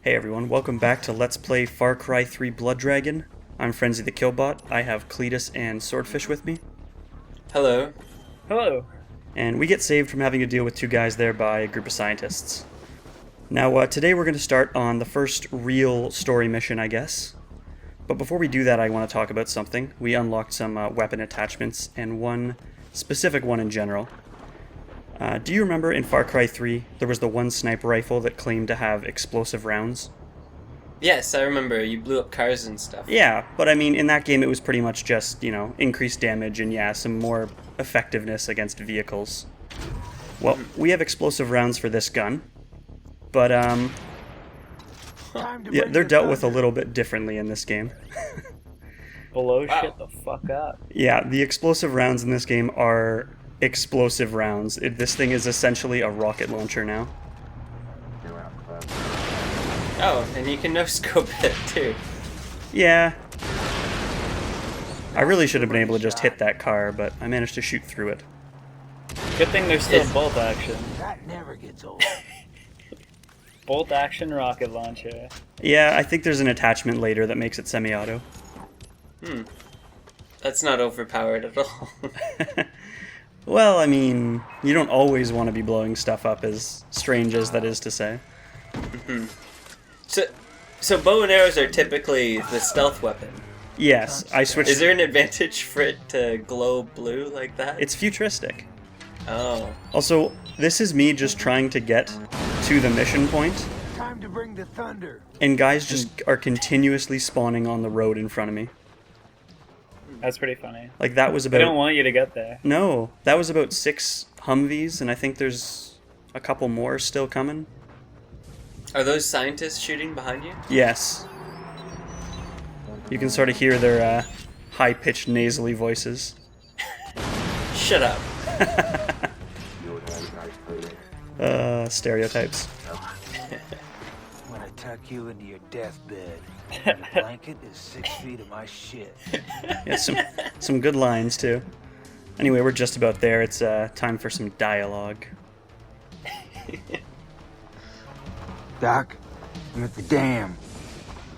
Hey everyone, welcome back to Let's Play FarCry3 Blood Dragon. I'm FrenzyTheKillbot. I have Cletus and Swordfish with me. Hello. Hello. And we get saved from having to deal with two guys there by a group of scientists. Now, today we're going to start on the first real story mission, I guess. But before we do that, I want to talk about something. We unlocked some weapon attachments, and one specific one in general. Do you remember in Far Cry 3, there was the one sniper rifle that claimed to have explosive rounds? Yes, I remember. You blew up cars and stuff. Yeah, but I mean, in that game it was pretty much just, increased damage and yeah, some more effectiveness against vehicles. Well, we have explosive rounds for this gun, but yeah, they're dealt with a little bit differently in this game. Blow shit the fuck up. Yeah, the explosive rounds in this game are explosive rounds. This thing is essentially a rocket launcher now. Oh, and you can no-scope it, too. Yeah. I really should have been able to just hit that car, but I managed to shoot through it. Good thing there's still bolt action. That never gets old. Bolt action rocket launcher. Yeah, I think there's an attachment later that makes it semi-auto. That's not overpowered at all. Well, I mean, you don't always want to be blowing stuff up, as strange as that is to say. So bow and arrows are typically the stealth weapon. Yes, I switched... Is there an advantage for it to glow blue like that? It's futuristic. Oh. Also, this is me just trying to get to the mission point, Time to bring the thunder. and guys just are continuously spawning on the road in front of me. That's pretty funny. Like, that was They about... don't want you to get there. No, that was about 6 Humvees, and I think there's a couple more still coming. Are those scientists shooting behind you? Yes. You can sort of hear their high-pitched nasally voices. Shut up. Stereotypes. I'm gonna tuck you into your deathbed. And the blanket is 6 feet of my shit. Yeah, some good lines, too. Anyway, we're just about there. It's time for some dialogue. Doc, I'm at the dam.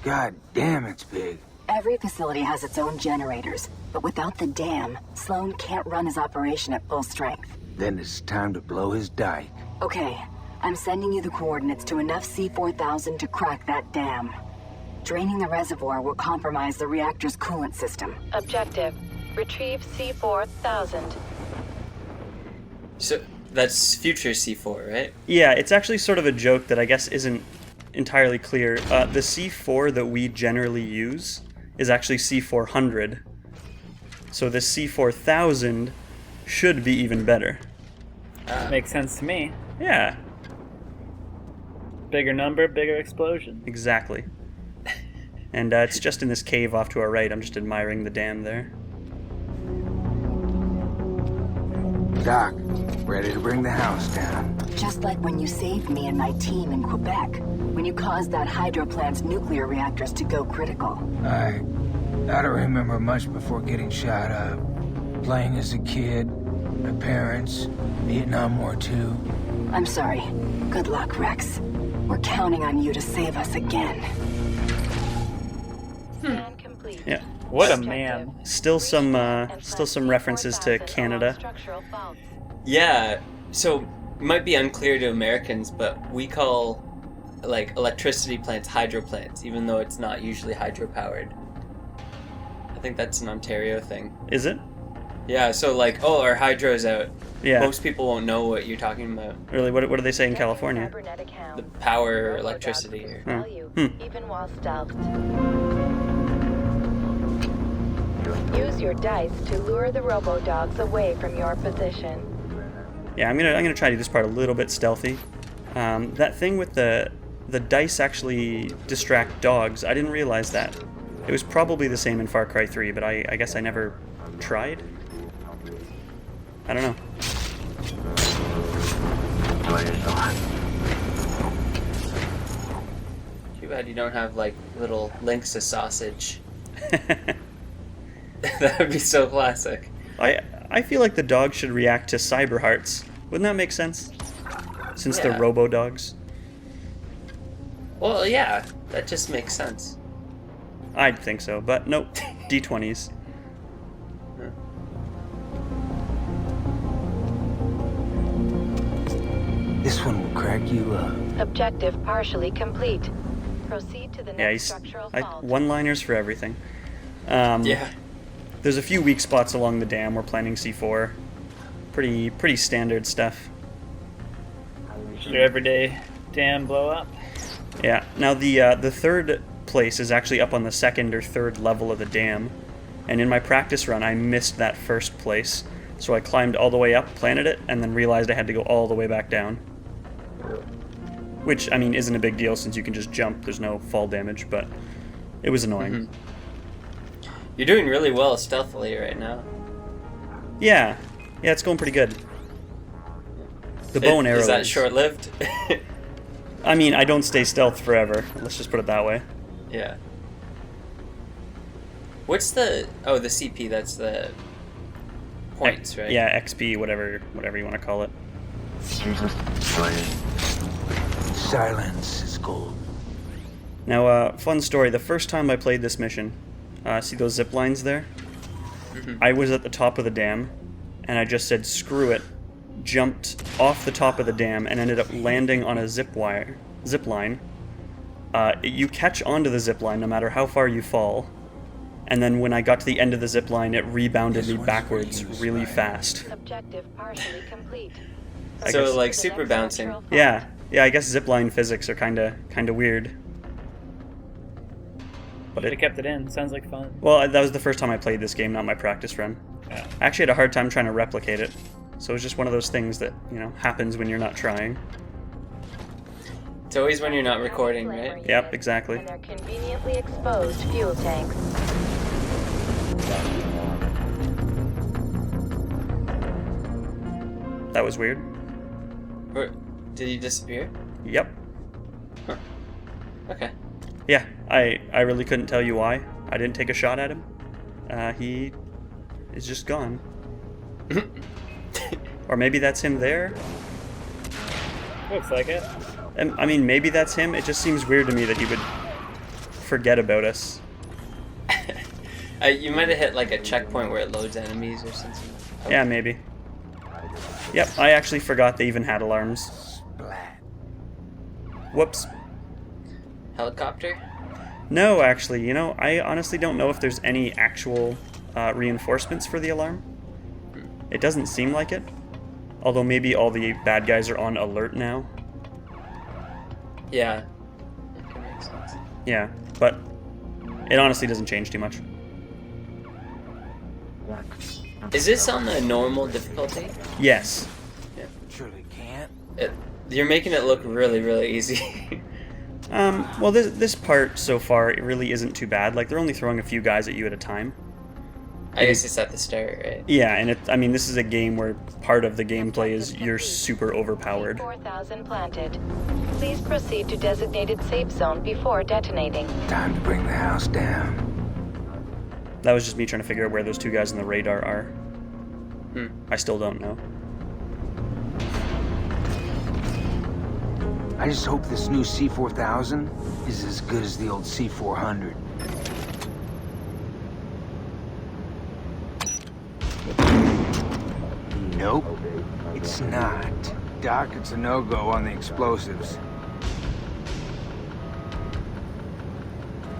God damn, it's big. Every facility has its own generators, but without the dam, Sloan can't run his operation at full strength. Then it's time to blow his dike. Okay, I'm sending you the coordinates to enough C-4000 to crack that dam. Draining the reservoir will compromise the reactor's coolant system. Objective. Retrieve C-4000. So that's future C4, right? Yeah, it's actually sort of a joke that I guess isn't entirely clear. The C4 that we generally use is actually C400. So the C4000 should be even better. Makes sense to me. Yeah, Bigger number, bigger explosion. exactly. And it's just in this cave off to our right. I'm just admiring the dam there. Doc, ready to bring the house down. Just like when you saved me and my team in Quebec, when you caused that hydro plant's nuclear reactors to go critical. I don't remember much before getting shot up. Playing as a kid, my parents, Vietnam War II. I'm sorry. Good luck, Rex. We're counting on you to save us again. Scan complete. Yeah. What a man. Still some references to Canada. Structural faults. Yeah, so it might be unclear to Americans, but we call like electricity plants hydro plants, even though it's not usually hydro-powered. I think that's an Ontario thing. Is it? Yeah, so like, oh, our hydro's out. Yeah. Most people won't know what you're talking about. Really, what do they say in California? Cybernetic hound. The power or electricity. Robo-dog Or... value, Hmm. even while stealthed. Use your dice to lure the robo-dogs away from your position. Yeah, I'm gonna try to do this part a little bit stealthy. That thing with the dice actually distract dogs. I didn't realize that. It was probably the same in Far Cry 3, but I guess I never tried. I don't know. Too bad you don't have like little links of sausage. That would be so classic. I feel like the dog should react to cyber hearts. Wouldn't that make sense? Since they're Yeah. robo dogs. Well, yeah, that just makes sense. I'd think so, but nope. D20s. This one will crack you up. Objective partially complete. Proceed to the Yeah, next structural fault. one-liners for everything. Yeah. There's a few weak spots along the dam. We're planning C4. Pretty standard stuff. Your everyday dam blow up. Yeah. Now the third place is actually up on the second or third level of the dam, and in my practice run I missed that first place, so I climbed all the way up, planted it, and then realized I had to go all the way back down. Which, I mean, isn't a big deal since you can just jump. There's no fall damage, but it was annoying. You're doing really well stealthily right now. Yeah, it's going pretty good. The bow and arrow Is that short-lived? I mean, I don't stay stealth forever. Let's just put it that way. Yeah. What's the... Oh, the CP, that's the points, right? Yeah, XP, whatever you want to call it. Silence is gold. Now, fun story. The first time I played this mission, see those zip lines there? I was at the top of the dam, and I just said, screw it, jumped off the top of the dam, and ended up landing on a zip line. You catch onto the zip line no matter how far you fall, and then when I got to the end of the zip line, it rebounded me backwards really fast. Objective partially complete. I So, guess- like, super bouncing. Yeah, I guess zipline physics are kinda weird. But Should have kept it in. Sounds like fun. well, that was the first time I played this game, not my practice run. Yeah. I actually had a hard time trying to replicate it, so it was just one of those things that, happens when you're not trying. It's always when you're not recording, right? Yep, exactly. And their conveniently exposed fuel tanks. That was weird. Or, did he disappear? Yep. Okay. Yeah, I really couldn't tell you why. I didn't take a shot at him. He is just gone. Or maybe that's him there? Looks like it. I mean, maybe that's him. It just seems weird to me that he would forget about us. You might have hit like a checkpoint where it loads enemies or something. Yeah, maybe. Yep, I actually forgot they even had alarms. Splat. Whoops. Helicopter? No, actually, I honestly don't know if there's any actual reinforcements for the alarm. It doesn't seem like it. Although maybe all the bad guys are on alert now. Yeah. That could make sense. Yeah, but it honestly doesn't change too much. Is this on the normal difficulty? Yes. Surely can't. You're making it look really, really easy. Well, this part so far, it really isn't too bad. Like, they're only throwing a few guys at you at a time. I guess it's at the start, right? Yeah, and this is a game where part of the gameplay is you're super overpowered. 4,000 planted. Please proceed to designated safe zone before detonating. Time to bring the house down. That was just me trying to figure out where those two guys on the radar are. I still don't know. I just hope this new C4000 is as good as the old C400. Nope, it's not. Doc, it's a no-go on the explosives.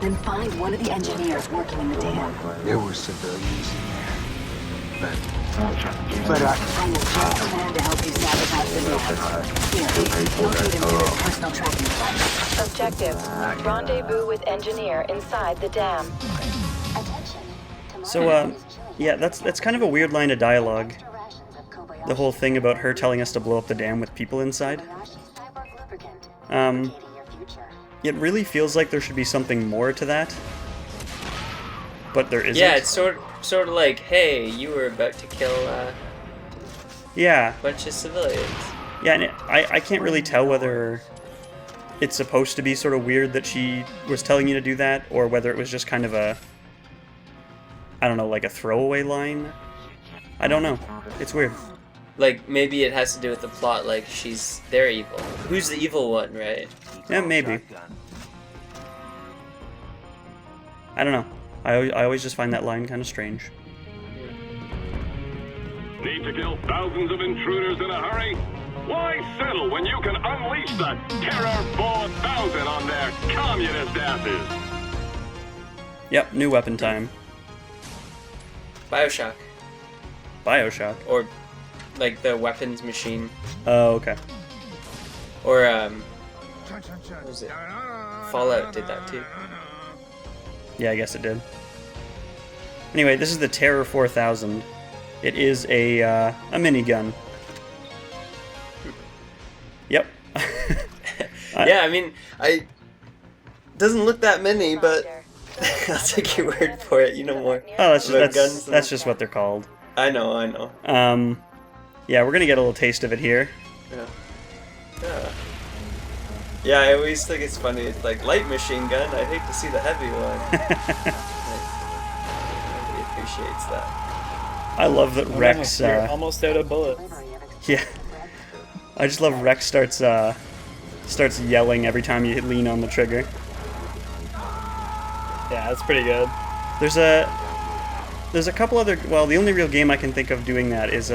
Then find one of the engineers working in the dam. There were civilians in there. But I will just plan to help you sabotage the dam. Here, locate him through his personal tracking device. Objective. Rendezvous with engineer inside the dam. So, yeah, that's kind of a weird line of dialogue. The whole thing about her telling us to blow up the dam with people inside. It really feels like there should be something more to that. But there isn't. Yeah, it's sort of like, hey, you were about to kill Yeah. a bunch of civilians. Yeah, and I can't really tell whether it's supposed to be sort of weird that she was telling you to do that, or whether it was just kind of I don't know, like a throwaway line. I don't know. It's weird. Like, maybe it has to do with the plot, like, they're evil. Who's the evil one, right? Yeah, maybe. Shotgun. I don't know. I always just find that line kind of strange. Need to kill thousands of intruders in a hurry? Why settle when you can unleash the Terror 4000 on their communist asses? Yep, new weapon time. Bioshock. Bioshock. Or, like, the weapons machine. Oh, okay. Or, what was it? Fallout did that too. Yeah, I guess it did. Anyway, this is the Terror 4000. It is a minigun. Yep. Yeah, I mean, doesn't look that many, but I'll take your word for it. You know more. Oh, that's about guns than that's just what they're called. I know. Yeah, we're gonna get a little taste of it here. Yeah. Yeah, I always think it's funny. It's like light machine gun. I hate to see the heavy one. Nobody appreciates that. I love that Rex. You're almost out of bullets. Yeah, I just love Rex starts yelling every time you lean on the trigger. Yeah, that's pretty good. There's a couple other. Well, the only real game I can think of doing that is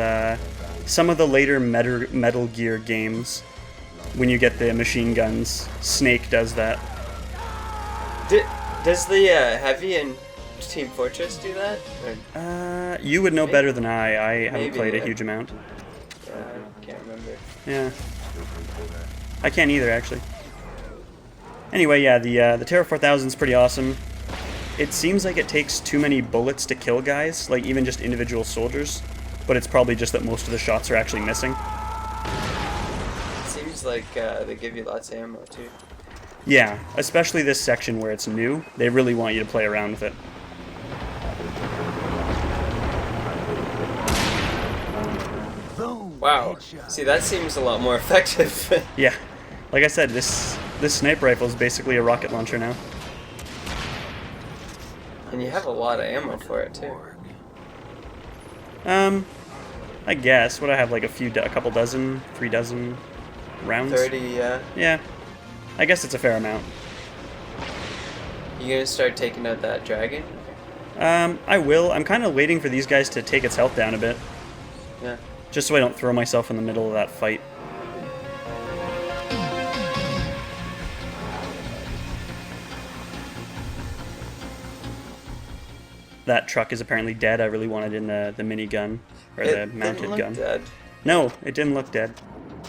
some of the later Metal Gear games. When you get the machine guns, Snake does that. Does the heavy in Team Fortress do that? Or, You would know better than I. I haven't Maybe, played a yeah. huge amount. I can't remember. Yeah. I can't either, actually. Anyway, yeah, the Terror 4000 is pretty awesome. It seems like it takes too many bullets to kill guys, like even just individual soldiers, but it's probably just that most of the shots are actually missing. Seems like they give you lots of ammo too. Yeah, especially this section where it's new, they really want you to play around with it. Wow. See, that seems a lot more effective. Yeah, like I said, this sniper rifle is basically a rocket launcher now. And you have a lot of ammo for it too. I guess. What I have, like a couple dozen, 3 dozen rounds? 30, yeah. Yeah. I guess it's a fair amount. You gonna start taking out that dragon? I will. I'm kind of waiting for these guys to take its health down a bit, Yeah. just so I don't throw myself in the middle of that fight. That truck is apparently dead. I really wanted in the minigun, or the mounted didn't gun. look dead. No, it didn't look dead.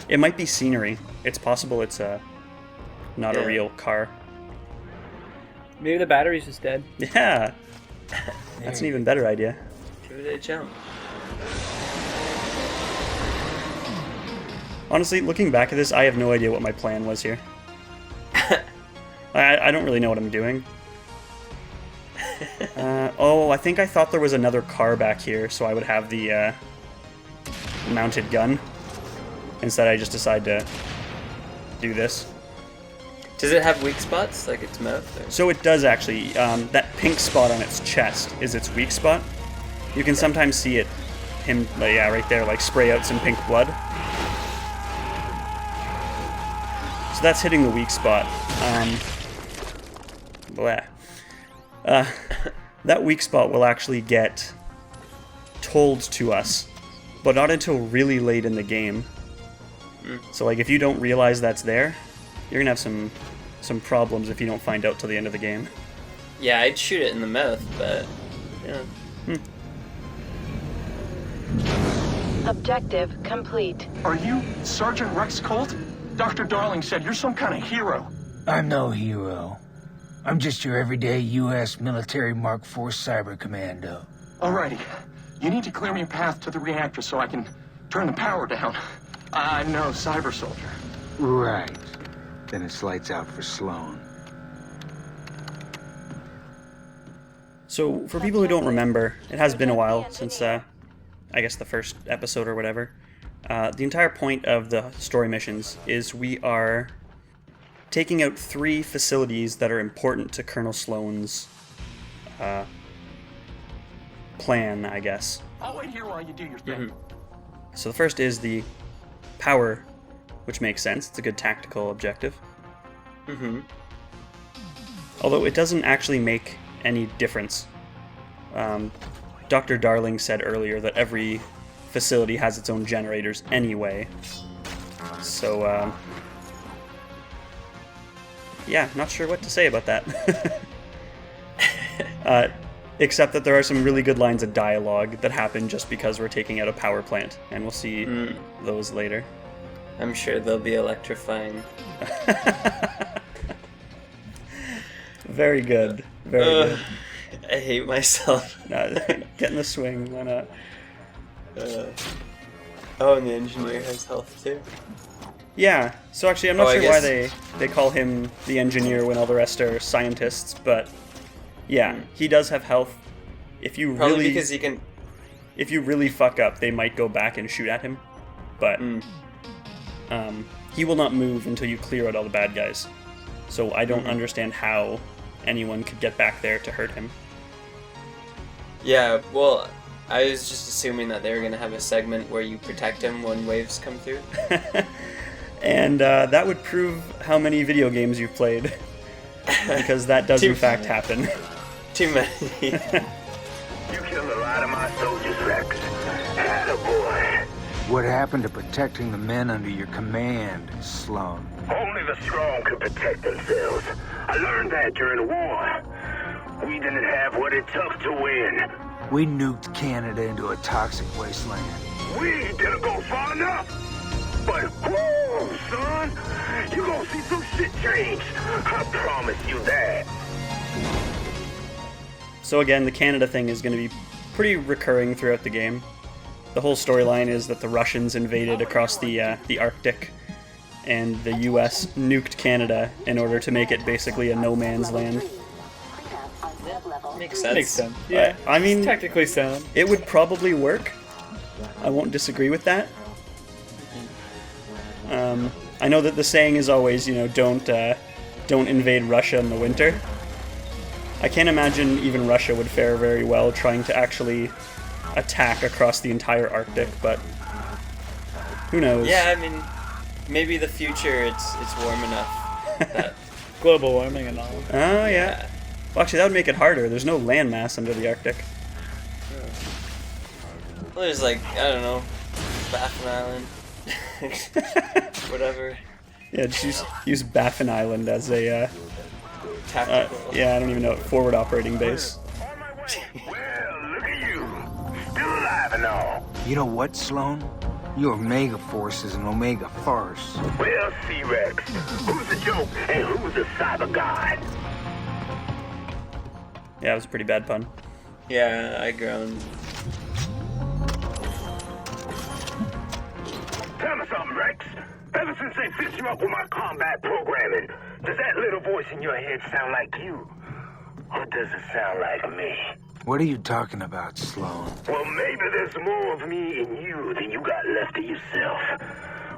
It might be scenery. It's possible it's not Yeah. a real car. Maybe the battery's just dead. Yeah, that's an even better idea. Give it a jump. Honestly, looking back at this, I have no idea what my plan was here. I don't really know what I'm doing. Oh, I think I thought there was another car back here, so I would have the mounted gun. Instead, I just decided to do this. Does it have weak spots, like its mouth? Or? So it does actually. That pink spot on its chest is its weak spot. You can sometimes see it, yeah, right there, like spray out some pink blood. So that's hitting the weak spot. Bleh. That weak spot will actually get told to us, but not until really late in the game. So like if you don't realize that's there, you're gonna have some problems if you don't find out till the end of the game. Yeah, I'd shoot it in the mouth, but yeah. Objective complete. Are you Sergeant Rex Colt? Dr. Darling said you're some kind of hero. I'm no hero. I'm just your everyday U.S. military Mark IV cyber commando. Alrighty. You need to clear me a path to the reactor so I can turn the power down. I know, cyber soldier. Right. Then it's lights out for Sloan. So for people who don't remember, it has been a while since I guess the first episode or whatever. The entire point of the story missions is we are taking out 3 facilities that are important to Colonel Sloan's plan, I guess. I'll wait here while you do your thing. So the first is the power, which makes sense. It's a good tactical objective. Although it doesn't actually make any difference. Dr. Darling said earlier that every facility has its own generators anyway. So, yeah, not sure what to say about that. Except that there are some really good lines of dialogue that happen just because we're taking out a power plant, and we'll see those later. I'm sure they'll be electrifying. Very good. Very good. I hate myself. Get in the swing, why not? Oh, and the engineer has health too. Yeah, so actually I'm not I sure why guess- they call him the engineer when all the rest are scientists, but yeah, he does have health. If you Probably really because he can. if you really fuck up, they might go back and shoot at him. But he will not move until you clear out all the bad guys. So I don't understand how anyone could get back there to hurt him. Yeah, well, I was just assuming that they were gonna have a segment where you protect him when waves come through. And that would prove how many video games you've played. Because that does in fact happen. Too many. You killed a lot of my soldiers, Rex. Attaboy. What happened to protecting the men under your command, Sloan? Only the strong could protect themselves. I learned that during the war. We didn't have what it took to win. We nuked Canada into a toxic wasteland. We didn't go far enough. But, whoo, son, you gonna see some shit change. I promise you that. So again, the Canada thing is going to be pretty recurring throughout the game. The whole storyline is that the Russians invaded across the Arctic, and the U.S. nuked Canada in order to make it basically a no man's land. Makes sense. Makes sense. Yeah. I mean, It's technically sound. it would probably work. I won't disagree with that. I know that the saying is always, don't invade Russia in the winter. I can't imagine even Russia would fare very well trying to actually attack across the entire Arctic, but who knows? Yeah, I mean, maybe the future it's warm enough that Global warming and all. Oh, yeah. Well, actually, that would make it harder. There's no landmass under the Arctic. well, there's I don't know, Baffin Island, whatever. Yeah, just use Baffin Island as a, Tactical. yeah, I don't even know, forward operating base. On my way. Well, look at you. Still alive and all. You know what, Sloan? Your Omega Force is an Omega farce. Well, C-Rex, who's the joke and who's the cyber god? Yeah, it was a pretty bad pun. Yeah, I groaned. Tell me something, Rex. Ever since they fixed you up with my combat programming, does that little voice in your head sound like you? Or does it sound like me? What are you talking about, Sloan? Well, maybe there's more of me in you than you got left of yourself.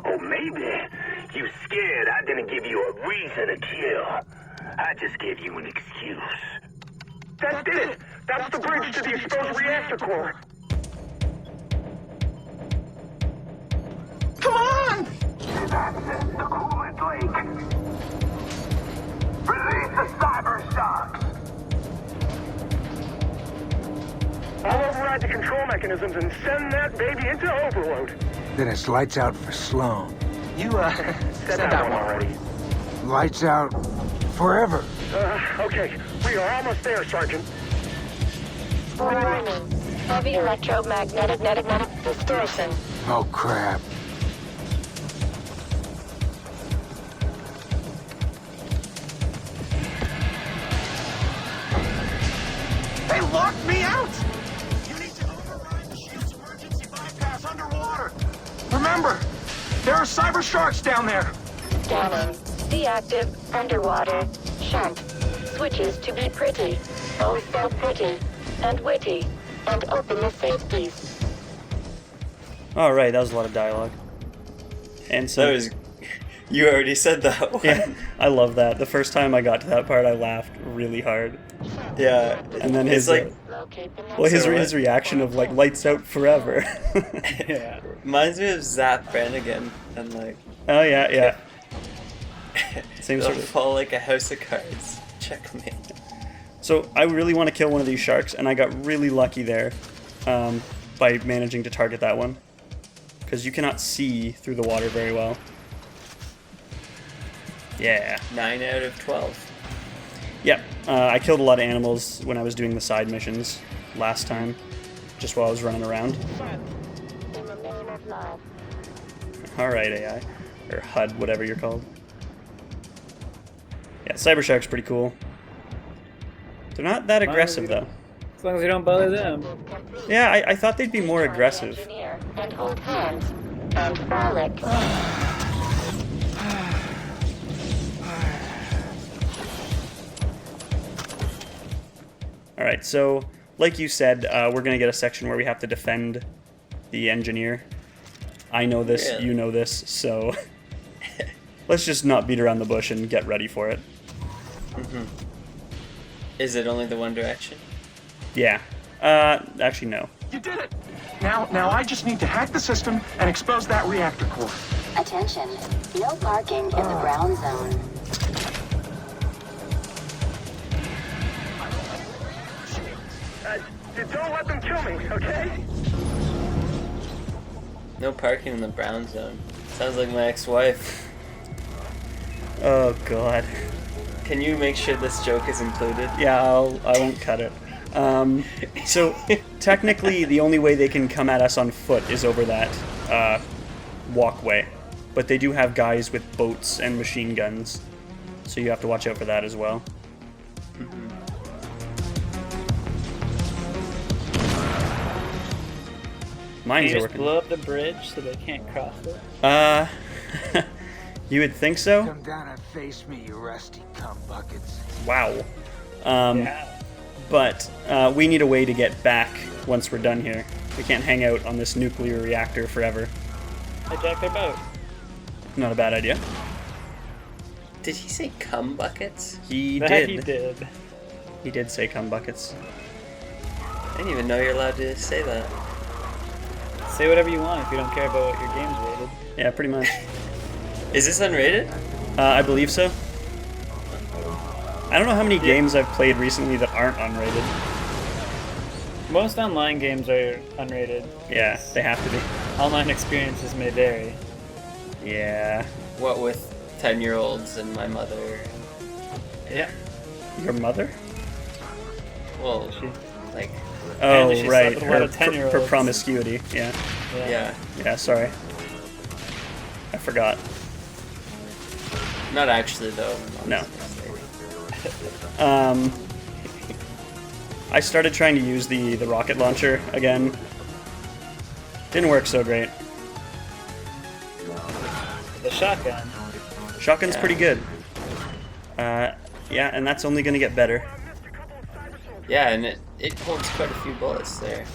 Or maybe you scared I didn't give you a reason to kill. I just gave you an excuse. That's it! That's the bridge to the exposed reactor core. Come on! That's it, the coolant lake. Release the cyber shocks. I'll override the control mechanisms and send that baby into overload. Then it's lights out for Sloan. You, said that one already. Lights out forever. Okay. We are almost there, Sergeant. Warning. Heavy electromagnetic distortion. Oh, crap. They locked me out! You need to override the ship's emergency bypass underwater. Remember, there are cyber sharks down there. Scanning. Deactive. Underwater. Shunt. Switches to be pretty. Oh, so pretty. And witty. And open the safeties. Alright, that was a lot of dialogue. And so... That was. You already said that one. Yeah, I love that. The first time I got to that part, I laughed really hard. Yeah. And then it's his like Locate the well, his So what? his reaction of lights out forever. Yeah. reminds me of Zap Brannigan and Oh yeah. Same they'll sort of. fall like a house of cards. Checkmate. So I really want to kill one of these sharks, and I got really lucky there by managing to target that one. Because you cannot see through the water very well. Yeah. 9 out of 12. Yep. I killed a lot of animals when I was doing the side missions last time, just while I was running around. Alright, AI. Or HUD, whatever you're called. Yeah, Cyber Shark's pretty cool. They're not that aggressive, though. As long as you don't bother them. Yeah, I thought they'd be more aggressive. And hold hands. And frolic. Alright, so, like you said, we're going to get a section where we have to defend the engineer. I know this, Really? you know this, so let's just not beat around the bush and get ready for it. Is it only the one direction? Yeah. Actually, no. You did it! Now I just need to hack the system and expose that reactor core. Attention. No parking in the brown zone. Don't let them kill me, okay? No parking in the brown zone. Sounds like my ex-wife. Oh, God. Can you make sure this joke is included? Yeah, I won't cut it. So, technically, the only way they can come at us on foot is over that walkway. But they do have guys with boats and machine guns, so you have to watch out for that as well. Mines You are just working. blow up the bridge so they can't cross it. You would think so? Come down and face me, you rusty cum buckets. Wow. Yeah. But we need a way to get back once we're done here. We can't hang out on this nuclear reactor forever. Hijack their boat. Not a bad idea. Did he say cum buckets? He That did. he did. He did say cum buckets. I didn't even know you're allowed to say that. Say whatever you want if you don't care about what your game's rated. Yeah, pretty much. Is this unrated? I believe so. I don't know how many games I've played recently that aren't unrated. Most online games are unrated. Yeah, they have to be. Online experiences may vary. Yeah. What with 10-year-olds and my mother? Yeah. Your mother? Well, She, like, Oh, she slept right. with a lot Her, of 10-year-olds. her promiscuity. Yeah. yeah. Yeah, sorry. I forgot. Not actually, though. No. I started trying to use the rocket launcher again. Didn't work so great. the shotgun. Shotgun's Yeah. pretty good. Yeah, and that's only going to get better. Yeah, and it holds quite a few bullets there.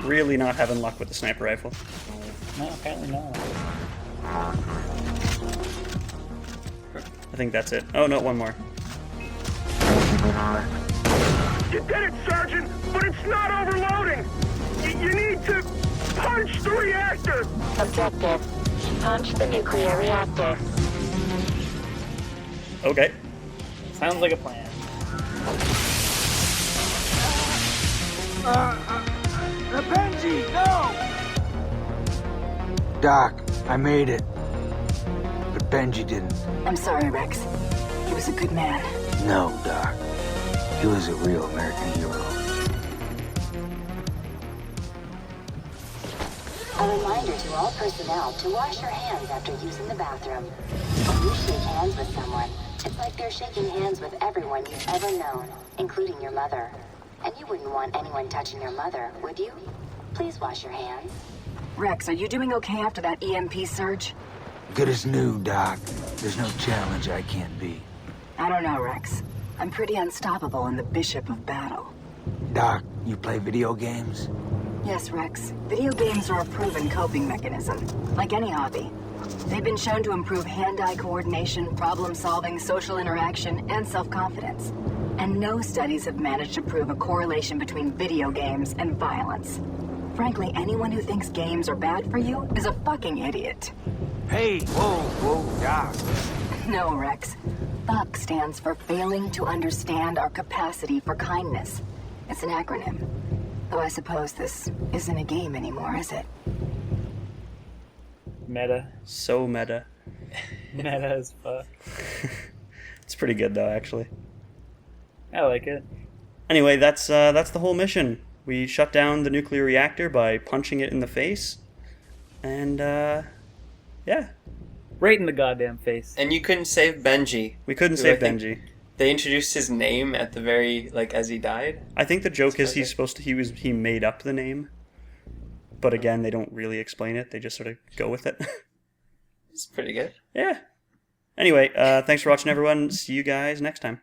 Really not having luck with the sniper rifle. No, apparently not. I think that's it. Oh, no, one more. You did it, Sergeant, but it's not overloading. You need to punch the reactor. Objective. Punch the nuclear reactor. Okay. Sounds like a plan. Benji, no! Doc, I made it. But Benji didn't. I'm sorry, Rex. He was a good man. No, Doc. He was a real American hero. A reminder to all personnel to wash your hands after using the bathroom. When you shake hands with someone, it's like they're shaking hands with everyone you've ever known, including your mother. And you wouldn't want anyone touching your mother, would you? Please wash your hands. Rex, are you doing okay after that EMP surge? Good as new, Doc. There's no challenge I can't beat. I don't know, Rex. I'm pretty unstoppable in the Bishop of Battle. Doc, you play video games? Yes, Rex. Video games are a proven coping mechanism, like any hobby. They've been shown to improve hand-eye coordination, problem-solving, social interaction, and self-confidence. And no studies have managed to prove a correlation between video games and violence. Frankly, anyone who thinks games are bad for you is a fucking idiot. Hey, whoa, guys. No, Rex. FUCK stands for Failing to Understand Our Capacity for Kindness. It's an acronym. Though I suppose this isn't a game anymore, is it? Meta. So meta. Meta as fuck. It's pretty good though, actually. I like it. Anyway, that's the whole mission. We shut down the nuclear reactor by punching it in the face, and yeah, Right in the goddamn face. And you couldn't save Benji. we couldn't Who save I think- Benji. They introduced his name at the very, like, as he died. I think the joke is Okay. he made up the name, but again, they don't really explain it. They just sort of go with it. It's pretty good. Yeah. Anyway, thanks for watching, everyone. See you guys next time.